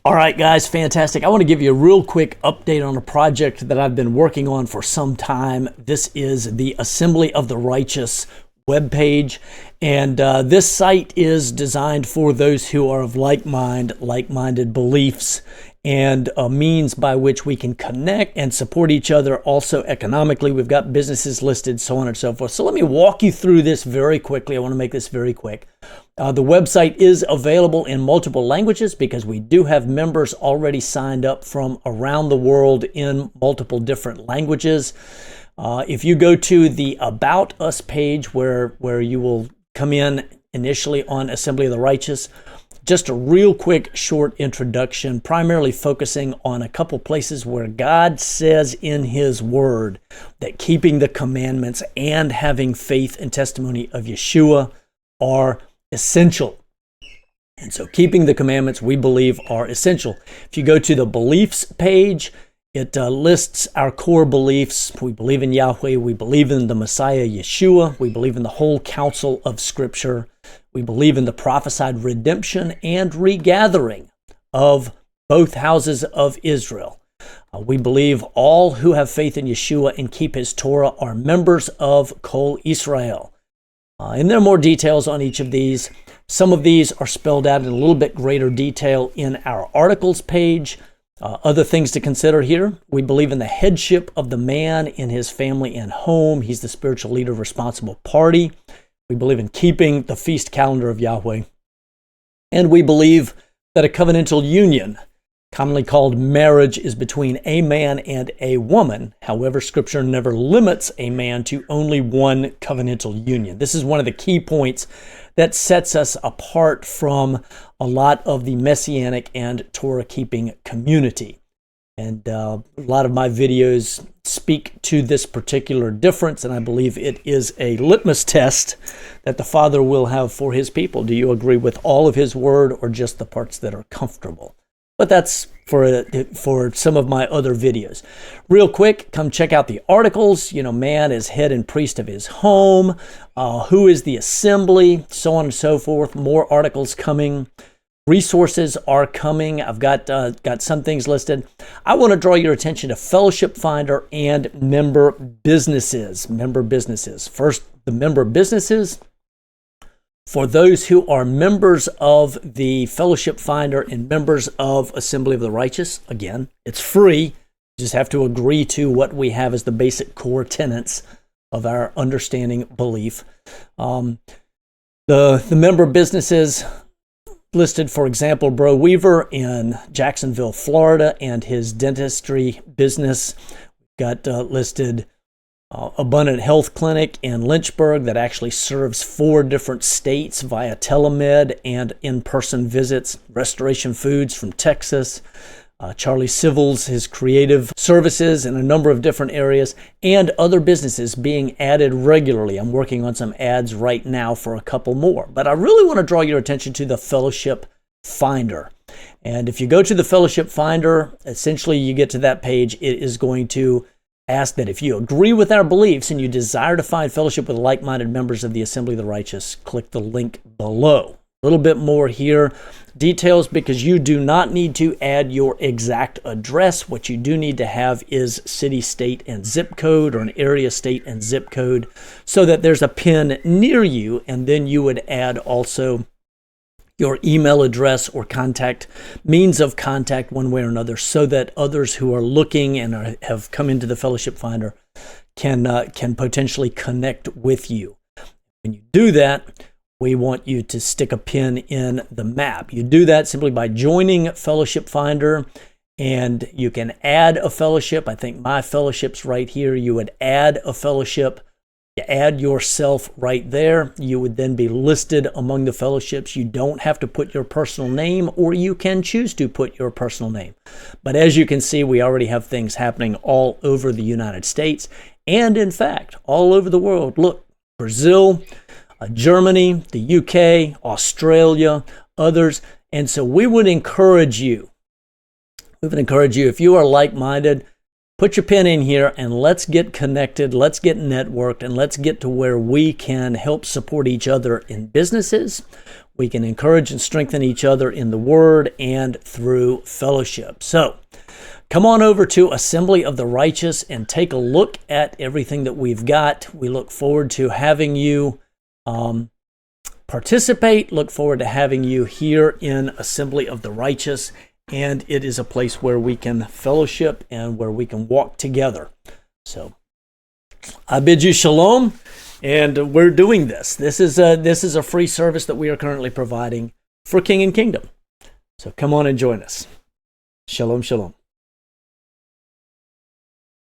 All right, guys, fantastic. I want to give you a real quick update on a project that I've been working on for some time. This is the Assembly of the Righteous webpage, and this site is designed for those who are of like-minded beliefs, and a means by which we can connect and support each other also economically. We've got businesses listed, so on and so forth. So let me walk you through this very quickly. I want to make this very quick. The website is available in multiple languages because we do have members already signed up from around the world in multiple different languages. If you go to the About Us page where you will come in initially on Assembly of the Righteous, just a real quick short introduction, primarily focusing on a couple places where God says in His Word that keeping the commandments and having faith and testimony of Yeshua are essential. And so keeping the commandments, we believe, are essential. If you go to the beliefs page, it lists our core beliefs. We believe in Yahweh. We believe in the Messiah, Yeshua. We believe in the whole counsel of Scripture. We believe in the prophesied redemption and regathering of both houses of Israel. We believe all who have faith in Yeshua and keep His Torah are members of Kol Israel. And there are more details on each of these. Some of these are spelled out in a little bit greater detail in our articles page. Other things to consider here: we believe in the headship of the man in his family and home. He's the spiritual leader of responsible party. We believe in keeping the feast calendar of Yahweh. And we believe that a covenantal union, commonly called marriage, is between a man and a woman. However, Scripture never limits a man to only one covenantal union. This is one of the key points that sets us apart from a lot of the Messianic and Torah-keeping community. And a lot of my videos speak to this particular difference, and I believe it is a litmus test that the Father will have for His people. Do you agree with all of His Word or just the parts that are comfortable? But that's for some of my other videos. Real quick, come check out the articles. Man is head and priest of his home. Who is the assembly? So on and so forth. More articles coming. Resources are coming. I've got some things listed. I want to draw your attention to Fellowship Finder and member businesses. First, the member businesses. For those who are members of the Fellowship Finder and members of Assembly of the Righteous, again, it's free. You just have to agree to what we have as the basic core tenets of our understanding belief. The member businesses listed, for example, Bro Weaver in Jacksonville, Florida, and his dentistry business. Got listed Abundant Health Clinic in Lynchburg that actually serves 4 different states via telemed and in-person visits. Restoration Foods from Texas. Charlie Civils, his creative services in a number of different areas, and other businesses being added regularly. I'm working on some ads right now for a couple more. But I really want to draw your attention to the Fellowship Finder. And if you go to the Fellowship Finder, essentially you get to that page. It is going to ask that if you agree with our beliefs and you desire to find fellowship with like-minded members of the Assembly of the Righteous, click the link below. A little bit more here. Details, because you do not need to add your exact address. What you do need to have is city, state, and zip code, or an area, state, and zip code, so that there's a pin near you, and then you would add also your email address or means of contact one way or another, so that others who are looking and have come into the Fellowship Finder can potentially connect with you. When you do that, we want you to stick a pin in the map. You do that simply by joining Fellowship Finder, and you can add a fellowship. I think my fellowship's right here. You would add a fellowship. You add yourself right there. You would then be listed among the fellowships. You don't have to put your personal name, or you can choose to put your personal name. But as you can see, we already have things happening all over the United States, and in fact, all over the world. Look, Brazil, Germany, the UK, Australia, others. And so we would encourage you, if you are like-minded, put your pin in here and let's get connected, let's get networked, and let's get to where we can help support each other in businesses. We can encourage and strengthen each other in the Word and through fellowship. So come on over to Assembly of the Righteous and take a look at everything that we've got. We look forward to having you participate. Look forward to having you here in Assembly of the Righteous. And it is a place where we can fellowship and where we can walk together. So I bid you shalom. And we're doing this. This is a free service that we are currently providing for King and Kingdom. So come on and join us. Shalom, shalom.